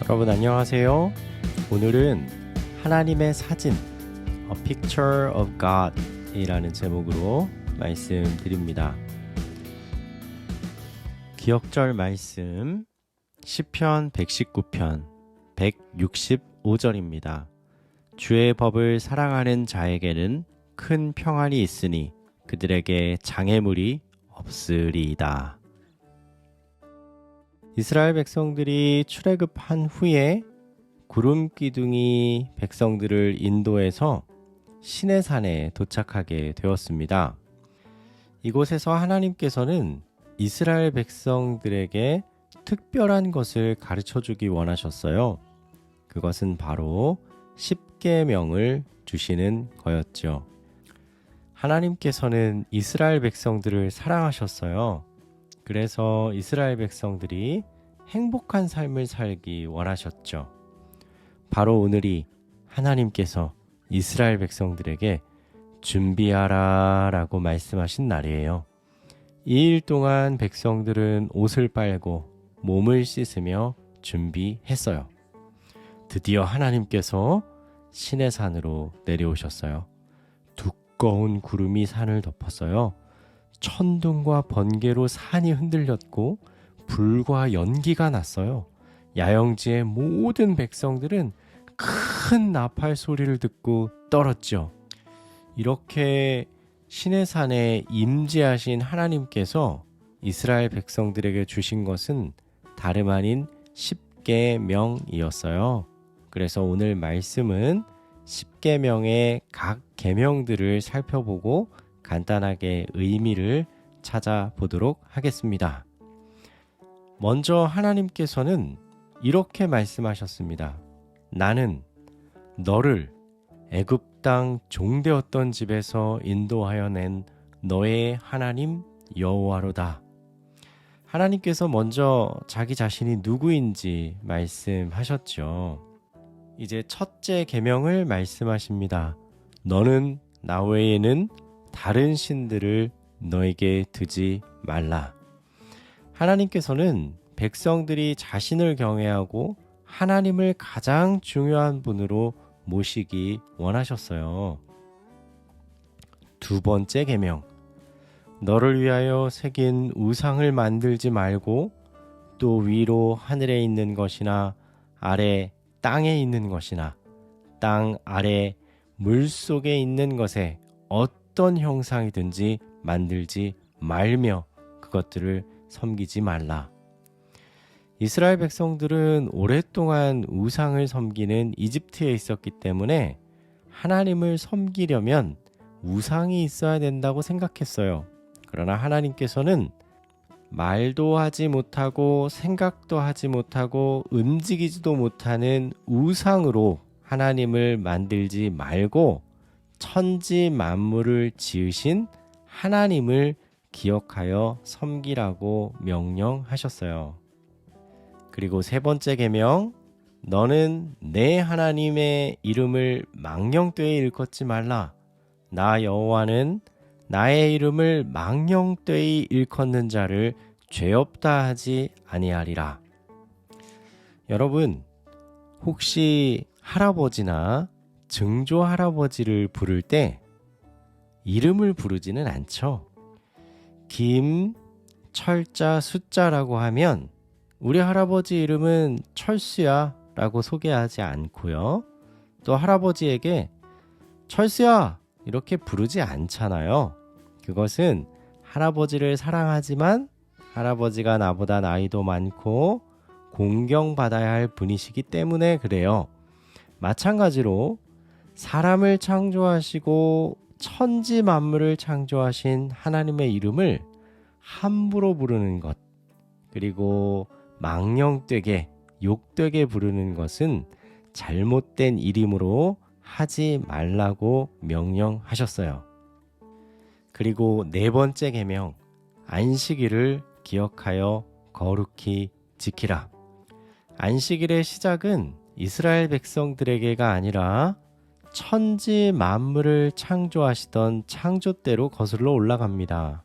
여러분 안녕하세요. 오늘은 하나님의 사진, A Picture of God 이라는 제목으로 말씀드립니다. 기억절 말씀 시편 119편 165절입니다. 주의 법을 사랑하는 자에게는 큰 평안이 있으니 그들에게 장애물이 없으리이다. 이스라엘 백성들이 출애굽한 후에 구름 기둥이 백성들을 인도해서 시내산에 도착하게 되었습니다. 이곳에서 하나님께서는 이스라엘 백성들에게 특별한 것을 가르쳐주기 원하셨어요. 그것은 바로 십계명을 주시는 거였죠. 하나님께서는 이스라엘 백성들을 사랑하셨어요. 그래서 이스라엘 백성들이 행복한 삶을 살기 원하셨죠. 바로 오늘이 하나님께서 이스라엘 백성들에게 준비하라 라고 말씀하신 날이에요. 2일 동안 백성들은 옷을 빨고 몸을 씻으며 준비했어요. 드디어 하나님께서 시내산으로 내려오셨어요. 두꺼운 구름이 산을 덮었어요. 천둥과 번개로 산이 흔들렸고 불과 연기가 났어요. 야영지의 모든 백성들은 큰 나팔 소리를 듣고 떨었죠. 이렇게 시내산에 임재하신 하나님께서 이스라엘 백성들에게 주신 것은 다름 아닌 십계명이었어요. 그래서 오늘 말씀은 십계명의 각 계명들을 살펴보고 간단하게 의미를 찾아보도록 하겠습니다. 먼저 하나님께서는 이렇게 말씀하셨습니다. 나는 너를 애굽 땅 종되었던 집에서 인도하여 낸 너의 하나님 여호와로다. 하나님께서 먼저 자기 자신이 누구인지 말씀하셨죠. 이제 첫째 계명을 말씀하십니다. 너는 나 외에는 다른 신들을 너에게 두지 말라. 하나님께서는 백성들이 자신을 경외하고 하나님을 가장 중요한 분으로 모시기 원하셨어요. 두 번째 계명. 너를 위하여 새긴 우상을 만들지 말고 또 위로 하늘에 있는 것이나 아래 땅에 있는 것이나 땅 아래 물 속에 있는 것에 어떤 형상이든지 만들지 말며 그것들을 섬기지 말라. 이스라엘 백성들은 오랫동안 우상을 섬기는 이집트에 있었기 때문에 하나님을 섬기려면 우상이 있어야 된다고 생각했어요. 그러나 하나님께서는 말도 하지 못하고 생각도 하지 못하고 움직이지도 못하는 우상으로 하나님을 만들지 말고 천지 만물을 지으신 하나님을 기억하여 섬기라고 명령하셨어요. 그리고 세 번째 계명, 너는 내 하나님의 이름을 망령되이 일컫지 말라. 나 여호와는 나의 이름을 망령되이 일컫는 자를 죄없다 하지 아니하리라. 여러분, 혹시 할아버지나 증조 할아버지를 부를 때 이름을 부르지는 않죠. 김, 철자, 숫자라고 하면 우리 할아버지 이름은 철수야 라고 소개하지 않고요. 또 할아버지에게 철수야 이렇게 부르지 않잖아요. 그것은 할아버지를 사랑하지만 할아버지가 나보다 나이도 많고 공경받아야 할 분이시기 때문에 그래요. 마찬가지로 사람을 창조하시고 천지 만물을 창조하신 하나님의 이름을 함부로 부르는 것, 그리고 망령되게 욕되게 부르는 것은 잘못된 일이므로 하지 말라고 명령하셨어요. 그리고 네 번째 계명, 안식일을 기억하여 거룩히 지키라. 안식일의 시작은 이스라엘 백성들에게가 아니라 천지 만물을 창조하시던 창조대로 거슬러 올라갑니다.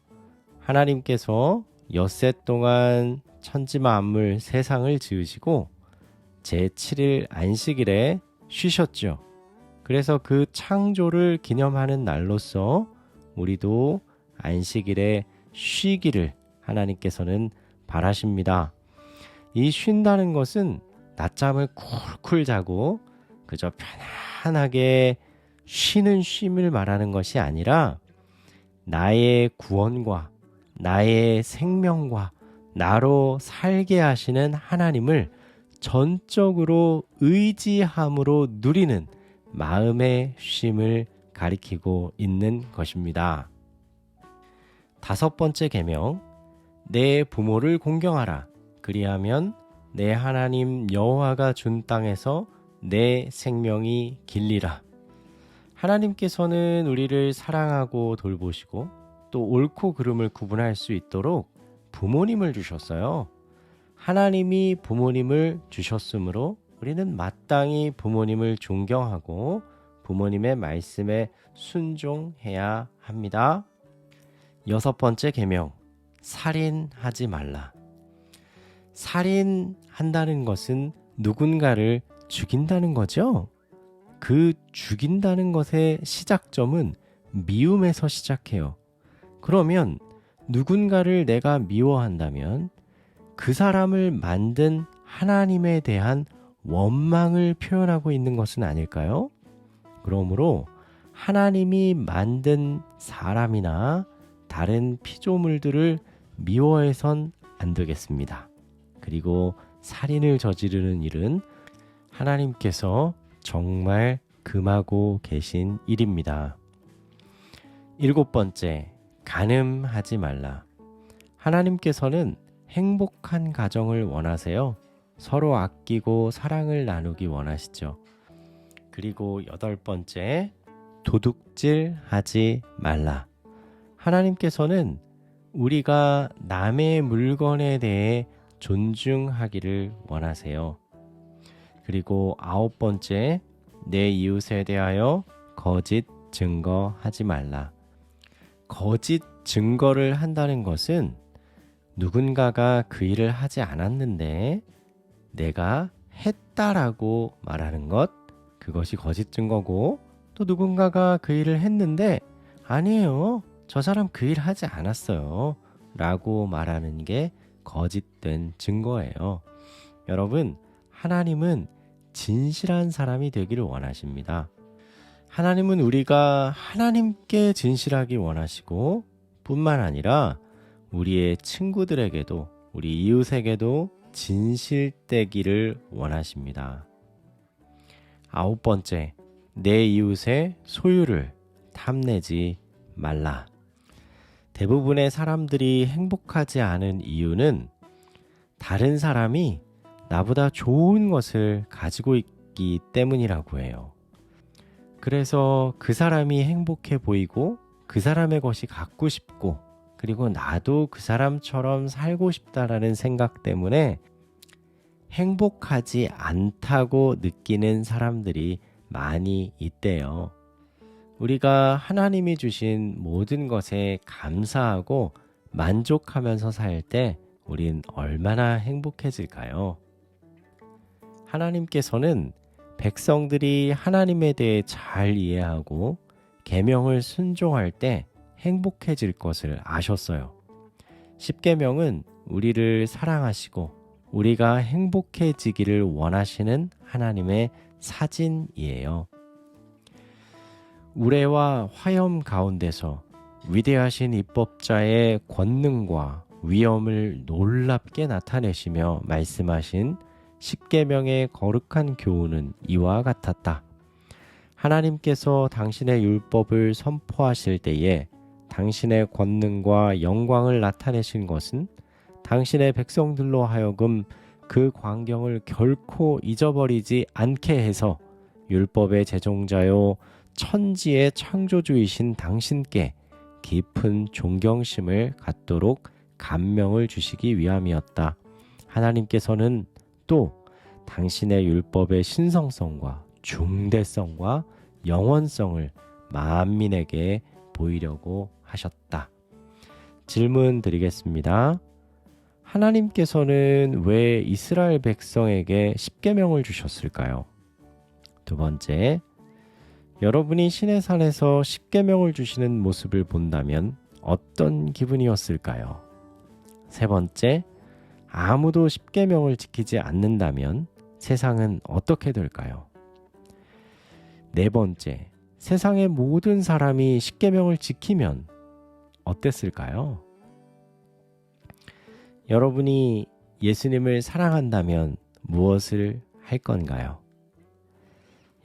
하나님께서 엿새 동안 천지 만물 세상을 지으시고 제7일 안식일에 쉬셨죠. 그래서 그 창조를 기념하는 날로서 우리도 안식일에 쉬기를 하나님께서는 바라십니다. 이 쉰다는 것은 낮잠을 쿨쿨 자고 그저 편안하게 쉬는 쉼을 말하는 것이 아니라 나의 구원과 나의 생명과 나로 살게 하시는 하나님을 전적으로 의지함으로 누리는 마음의 쉼을 가리키고 있는 것입니다. 5번째 계명, 내 부모를 공경하라. 그리하면 내 하나님 여호와가 준 땅에서 내 생명이 길리라. 하나님께서는 우리를 사랑하고 돌보시고 또 옳고 그름을 구분할 수 있도록 부모님을 주셨어요. 하나님이 부모님을 주셨으므로 우리는 마땅히 부모님을 존경하고 부모님의 말씀에 순종해야 합니다. 6번째 계명, 살인하지 말라. 살인한다는 것은 누군가를 죽인다는 거죠. 그 죽인다는 것의 시작점은 미움에서 시작해요. 그러면 누군가를 내가 미워한다면 그 사람을 만든 하나님에 대한 원망을 표현하고 있는 것은 아닐까요? 그러므로 하나님이 만든 사람이나 다른 피조물들을 미워해선 안 되겠습니다. 그리고 살인을 저지르는 일은 하나님께서 정말 금하고 계신 일입니다. 7번째, 간음하지 말라. 하나님께서는 행복한 가정을 원하세요. 서로 아끼고 사랑을 나누기 원하시죠. 그리고 8번째, 도둑질하지 말라. 하나님께서는 우리가 남의 물건에 대해 존중하기를 원하세요. 그리고 9번째, 내 이웃에 대하여 거짓 증거하지 말라. 거짓 증거를 한다는 것은 누군가가 그 일을 하지 않았는데 내가 했다라고 말하는 것, 그것이 거짓 증거고, 또 누군가가 그 일을 했는데 아니에요, 저 사람 그 일 하지 않았어요 라고 말하는 게 거짓된 증거예요. 여러분, 하나님은 진실한 사람이 되기를 원하십니다. 하나님은 우리가 하나님께 진실하기 원하시고 뿐만 아니라 우리의 친구들에게도 우리 이웃에게도 진실되기를 원하십니다. 9번째, 내 이웃의 소유를 탐내지 말라. 대부분의 사람들이 행복하지 않은 이유는 다른 사람이 나보다 좋은 것을 가지고 있기 때문이라고 해요. 그래서 그 사람이 행복해 보이고 그 사람의 것이 갖고 싶고 그리고 나도 그 사람처럼 살고 싶다라는 생각 때문에 행복하지 않다고 느끼는 사람들이 많이 있대요. 우리가 하나님이 주신 모든 것에 감사하고 만족하면서 살 때 우린 얼마나 행복해질까요? 하나님께서는 백성들이 하나님에 대해 잘 이해하고 계명을 순종할 때 행복해질 것을 아셨어요. 십계명은 우리를 사랑하시고 우리가 행복해지기를 원하시는 하나님의 사진이에요. 우레와 화염 가운데서 위대하신 입법자의 권능과 위엄을 놀랍게 나타내시며 말씀하신 십계명의 거룩한 교훈은 이와 같았다. 하나님께서 당신의 율법을 선포하실 때에 당신의 권능과 영광을 나타내신 것은 당신의 백성들로 하여금 그 광경을 결코 잊어버리지 않게 해서 율법의 제종자요 천지의 창조주이신 당신께 깊은 존경심을 갖도록 감명을 주시기 위함이었다. 하나님께서는 또 당신의 율법의 신성성과 중대성과 영원성을 만민에게 보이려고 하셨다. 질문 드리겠습니다. 하나님께서는 왜 이스라엘 백성에게 십계명을 주셨을까요? 두 번째, 여러분이 시내산에서 십계명을 주시는 모습을 본다면 어떤 기분이었을까요? 세 번째, 아무도 십계명을 지키지 않는다면 세상은 어떻게 될까요? 네 번째, 세상의 모든 사람이 십계명을 지키면 어땠을까요? 여러분이 예수님을 사랑한다면 무엇을 할 건가요?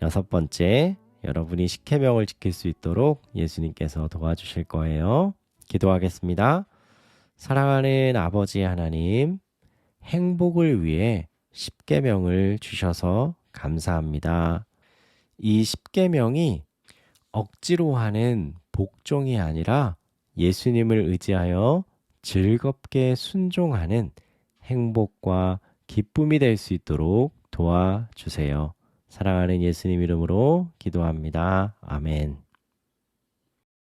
여섯 번째, 여러분이 십계명을 지킬 수 있도록 예수님께서 도와주실 거예요. 기도하겠습니다. 사랑하는 아버지 하나님, 행복을 위해 십계명을 주셔서 감사합니다. 이 십계명이 억지로 하는 복종이 아니라 예수님을 의지하여 즐겁게 순종하는 행복과 기쁨이 될 수 있도록 도와주세요. 사랑하는 예수님 이름으로 기도합니다. 아멘.